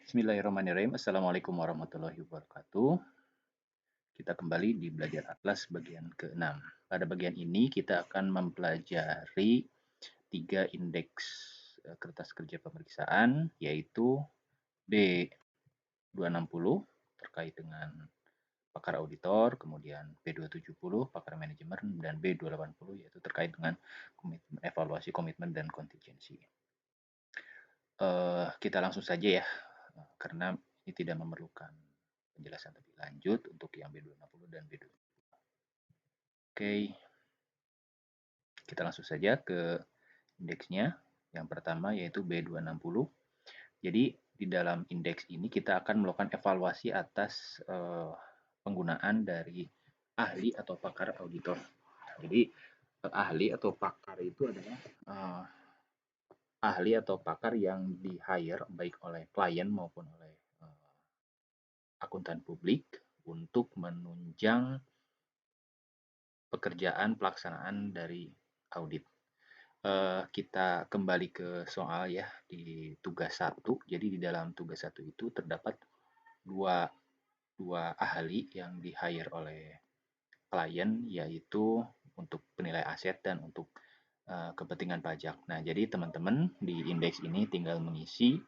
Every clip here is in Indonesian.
Bismillahirrahmanirrahim. Assalamualaikum warahmatullahi wabarakatuh. Kita kembali di Belajar Atlas bagian ke-6. Pada bagian ini kita akan mempelajari 3 indeks kertas kerja pemeriksaan, yaitu B260 terkait dengan pakar auditor, kemudian B270 pakar manajemen, dan B280 yaitu terkait dengan evaluasi komitmen dan kontingensi. Kita langsung saja ya, karena ini tidak memerlukan penjelasan lebih lanjut untuk yang B260 dan B270. Oke, kita langsung saja ke indeksnya. Yang pertama yaitu B260. Jadi di dalam indeks ini kita akan melakukan evaluasi atas penggunaan dari ahli atau pakar auditor. Jadi ahli atau pakar itu adalah ahli atau pakar yang di-hire baik oleh klien maupun oleh akuntan publik untuk menunjang pekerjaan pelaksanaan dari audit. Kita kembali ke soal ya di tugas 1. Jadi di dalam tugas 1 itu terdapat dua ahli yang di-hire oleh klien, yaitu untuk penilai aset dan untuk kepentingan pajak. Nah, jadi teman-teman di indeks ini tinggal mengisi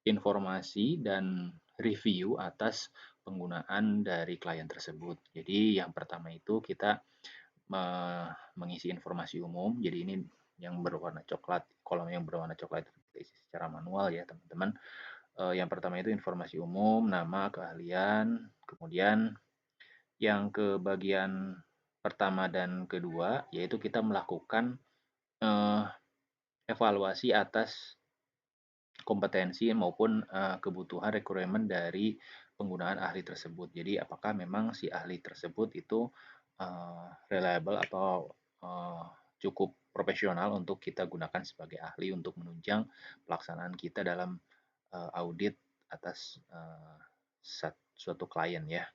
informasi dan review atas penggunaan dari klien tersebut. Jadi yang pertama itu kita mengisi informasi umum. Jadi ini yang berwarna coklat, kolom yang berwarna coklat itu kita isi secara manual ya teman-teman. Yang pertama itu informasi umum, nama, keahlian, kemudian yang ke bagian pertama dan kedua yaitu kita melakukan evaluasi atas kompetensi maupun kebutuhan requirement dari penggunaan ahli tersebut. Jadi apakah memang si ahli tersebut itu reliable atau cukup profesional untuk kita gunakan sebagai ahli untuk menunjang pelaksanaan kita dalam audit atas suatu klien ya.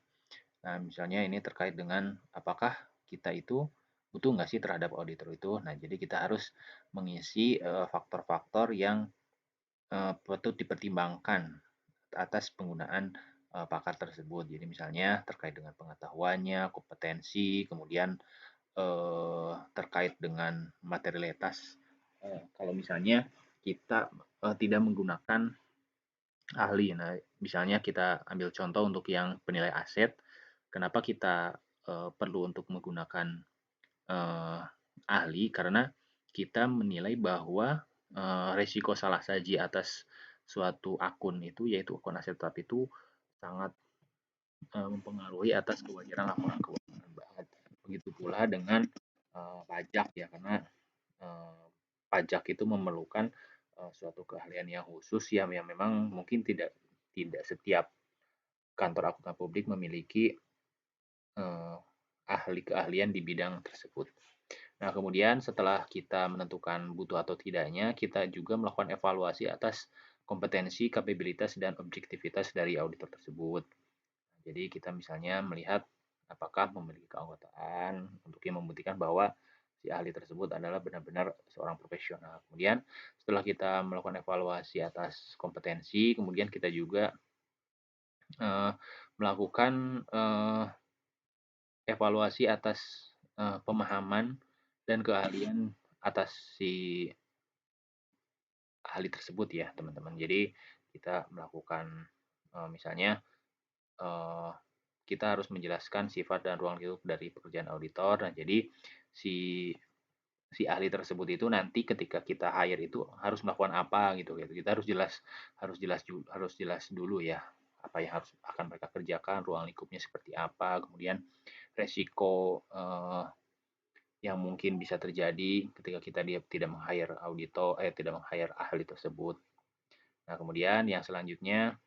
Nah, misalnya ini terkait dengan apakah kita itu butuh nggak sih terhadap auditor itu. Nah, jadi kita harus mengisi faktor-faktor yang patut dipertimbangkan atas penggunaan pakar tersebut. Jadi misalnya terkait dengan pengetahuannya, kompetensi, kemudian terkait dengan materialitas. Kalau misalnya kita tidak menggunakan ahli, nah misalnya kita ambil contoh untuk yang penilai aset, kenapa kita perlu untuk menggunakan ahli? Karena kita menilai bahwa resiko salah saji atas suatu akun itu, yaitu akun aset tetap itu sangat mempengaruhi atas kewajaran laporan keuangan. Begitu pula dengan pajak ya, karena pajak itu memerlukan suatu keahlian yang khusus yang memang mungkin tidak setiap kantor akuntan publik memiliki ahli keahlian di bidang tersebut. Nah, kemudian setelah kita menentukan butuh atau tidaknya, kita juga melakukan evaluasi atas kompetensi, kapabilitas, dan objektivitas dari auditor tersebut. Jadi kita misalnya melihat apakah memiliki keanggotaan untuk yang membuktikan bahwa si ahli tersebut adalah benar-benar seorang profesional. Kemudian setelah kita melakukan evaluasi atas kompetensi, kemudian kita juga melakukan evaluasi atas pemahaman dan keahlian atas si ahli tersebut ya teman-teman. Jadi kita melakukan misalnya kita harus menjelaskan sifat dan ruang lingkup dari pekerjaan auditor. Nah, jadi si ahli tersebut itu nanti ketika kita hire itu harus melakukan apa gitu. Kita harus jelas dulu ya apa yang akan mereka kerjakan, ruang lingkupnya seperti apa, kemudian resiko yang mungkin bisa terjadi ketika kita tidak meng-hire auditor, tidak meng-hire ahli tersebut. Nah, kemudian yang selanjutnya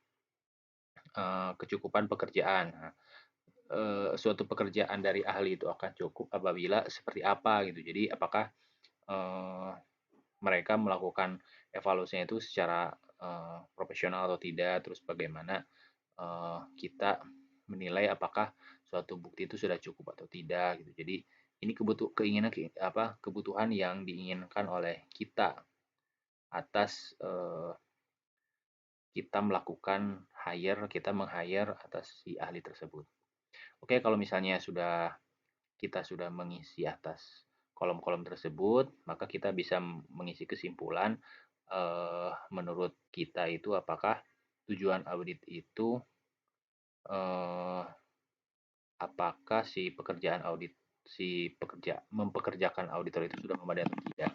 kecukupan pekerjaan. Nah, suatu pekerjaan dari ahli itu akan cukup apabila seperti apa gitu. Jadi apakah mereka melakukan evaluasinya itu secara profesional atau tidak, terus bagaimana kita menilai apakah suatu bukti itu sudah cukup atau tidak gitu. Jadi ini kebutuhan yang diinginkan oleh kita atas kita melakukan kita meng-hire atas si ahli tersebut. Oke, kalau misalnya kita sudah mengisi atas kolom-kolom tersebut, maka kita bisa mengisi kesimpulan, menurut kita itu apakah tujuan audit itu, eee, apakah si mempekerjakan auditor itu sudah memadai atau tidak.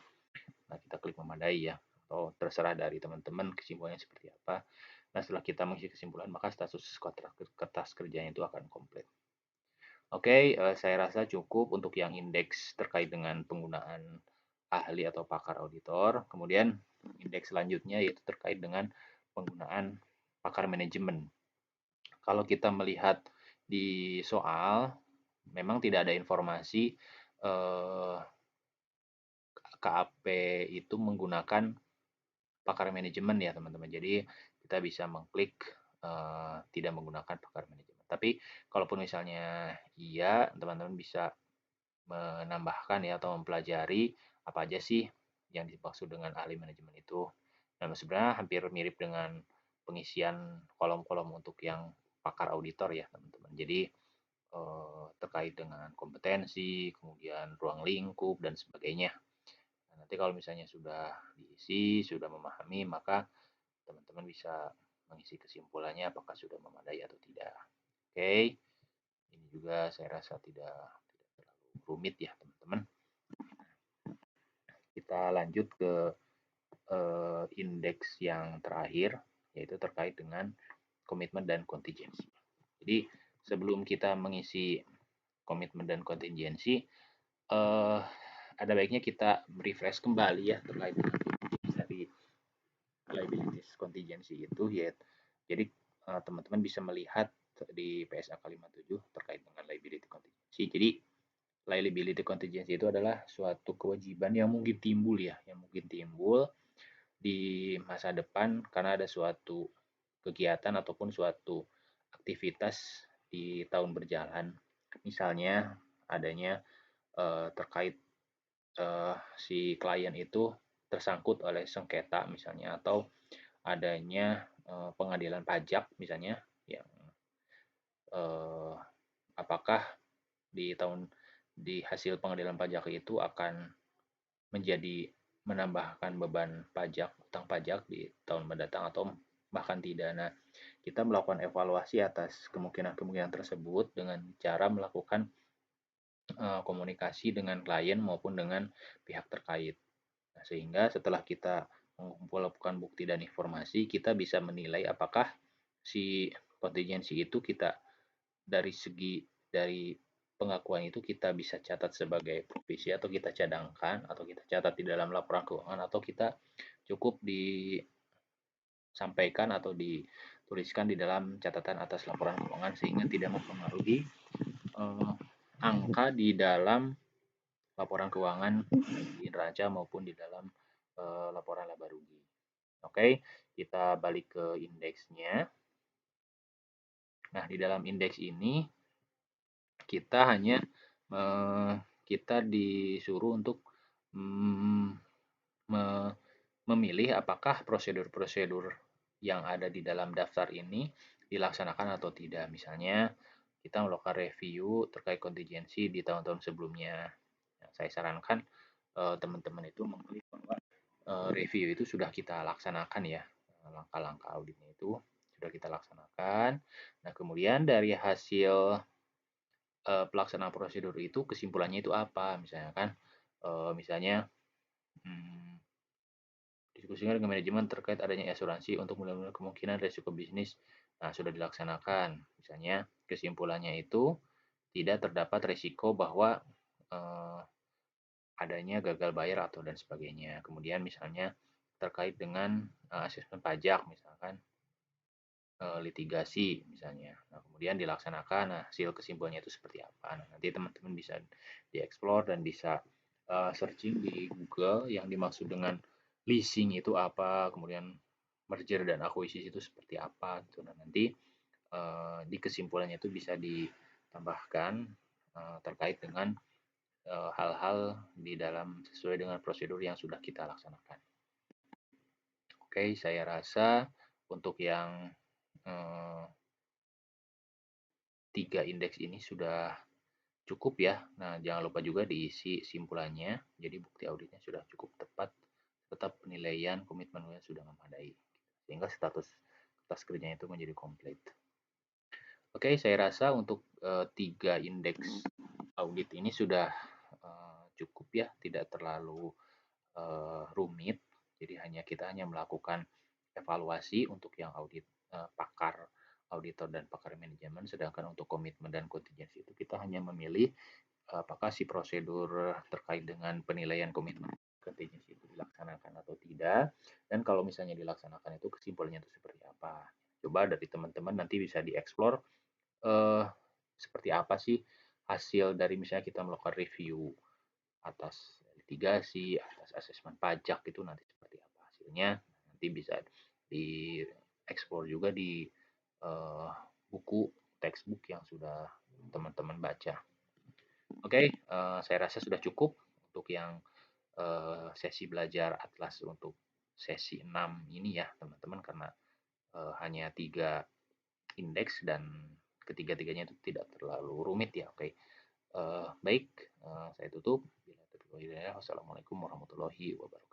Nah, kita klik memadai ya, atau terserah dari teman-teman kesimpulannya seperti apa. Nah, setelah kita mengisi kesimpulan, maka status kertas kerjanya itu akan komplit. Oke, saya rasa cukup untuk yang indeks terkait dengan penggunaan ahli atau pakar auditor. Kemudian indeks selanjutnya yaitu terkait dengan penggunaan pakar manajemen. Kalau kita melihat di soal, memang tidak ada informasi KAP itu menggunakan pakar manajemen ya teman-teman. Jadi kita bisa mengklik tidak menggunakan pakar manajemen. Tapi kalaupun misalnya iya, teman-teman bisa menambahkan ya atau mempelajari apa aja sih yang dimaksud dengan ahli manajemen itu. Nah, sebenarnya hampir mirip dengan pengisian kolom-kolom untuk yang pakar auditor ya teman-teman. Jadi terkait dengan kompetensi, kemudian ruang lingkup dan sebagainya. Nah, nanti kalau misalnya sudah diisi, sudah memahami, maka teman-teman bisa mengisi kesimpulannya apakah sudah memadai atau tidak. Oke, ini juga saya rasa tidak terlalu rumit ya teman-teman. Kita lanjut ke indeks yang terakhir, yaitu terkait dengan komitmen dan kontingensi. Jadi sebelum kita mengisi komitmen dan kontingensi, ada baiknya kita refresh kembali ya terkait dengan dari liabilities contingency itu ya. Jadi teman-teman bisa melihat di PSAK 57 terkait dengan liability contingency. Jadi liability contingency itu adalah suatu kewajiban yang mungkin timbul ya, yang mungkin timbul di masa depan karena ada suatu kegiatan ataupun suatu aktivitas di tahun berjalan. Misalnya adanya terkait si klien itu tersangkut oleh sengketa misalnya atau adanya pengadilan pajak misalnya yang apakah di hasil pengadilan pajak itu akan menjadi menambahkan beban pajak, utang pajak di tahun mendatang atau bahkan tidak. Nah, kita melakukan evaluasi atas kemungkinan-kemungkinan tersebut dengan cara melakukan komunikasi dengan klien maupun dengan pihak terkait. Nah, sehingga setelah kita mengumpulkan bukti dan informasi, kita bisa menilai apakah si kontingensi itu dari pengakuan itu kita bisa catat sebagai provisi atau kita cadangkan atau kita catat di dalam laporan keuangan atau kita cukup disampaikan atau dituliskan di dalam catatan atas laporan keuangan sehingga tidak mempengaruhi angka di dalam laporan keuangan di neraca maupun di dalam laporan laba rugi. Oke, kita balik ke indeksnya. Nah, di dalam indeks ini kita hanya kita disuruh untuk memilih apakah prosedur-prosedur yang ada di dalam daftar ini dilaksanakan atau tidak. Misalnya kita melakukan review terkait kontingensi di tahun-tahun sebelumnya. Nah, saya sarankan teman-teman itu mengklik bahwa review itu sudah kita laksanakan ya, langkah-langkah auditnya itu sudah kita laksanakan. Nah, kemudian dari hasil pelaksanaan prosedur itu kesimpulannya itu apa? Misalnya kan, misalnya diskusikan dengan manajemen terkait adanya asuransi untuk melindungi kemungkinan risiko bisnis. Nah, sudah dilaksanakan. Misalnya kesimpulannya itu tidak terdapat risiko bahwa adanya gagal bayar atau dan sebagainya. Kemudian misalnya terkait dengan asesmen pajak misalkan litigasi misalnya. Nah, kemudian dilaksanakan. Nah, hasil kesimpulannya itu seperti apa. Nah, nanti teman-teman bisa dieksplor dan bisa searching di Google yang dimaksud dengan leasing itu apa, kemudian merger dan akuisisi itu seperti apa gitu. Nah, nanti di kesimpulannya itu bisa ditambahkan terkait dengan hal-hal di dalam sesuai dengan prosedur yang sudah kita laksanakan. Oke, saya rasa untuk yang 3 indeks ini sudah cukup ya. Nah, jangan lupa juga diisi simpulannya. Jadi bukti auditnya sudah cukup tepat, tetap penilaian komitmennya sudah memadai. Sehingga status kertas kerjanya itu menjadi komplit. Oke, saya rasa untuk 3 indeks audit ini sudah cukup ya, tidak terlalu rumit. Jadi kita hanya melakukan evaluasi untuk yang audit pakar, auditor dan pakar manajemen, sedangkan untuk komitmen dan kontingensi itu kita hanya memilih apakah si prosedur terkait dengan penilaian komitmen kontingensi itu dilaksanakan atau tidak, dan kalau misalnya dilaksanakan itu kesimpulannya itu seperti apa. Coba dari teman-teman nanti bisa dieksplor eh, seperti apa sih hasil dari misalnya kita melakukan review atas litigasi, atas asesmen pajak itu nanti seperti apa hasilnya. Nanti bisa dieksplor juga di buku textbook yang sudah teman-teman baca. Oke, saya rasa sudah cukup untuk yang sesi belajar Atlas untuk sesi 6 ini ya teman-teman, karena hanya 3 indeks dan ketiga-tiganya itu tidak terlalu rumit ya. Oke, baik, saya tutup. Wassalamualaikum warahmatullahi wabarakatuh.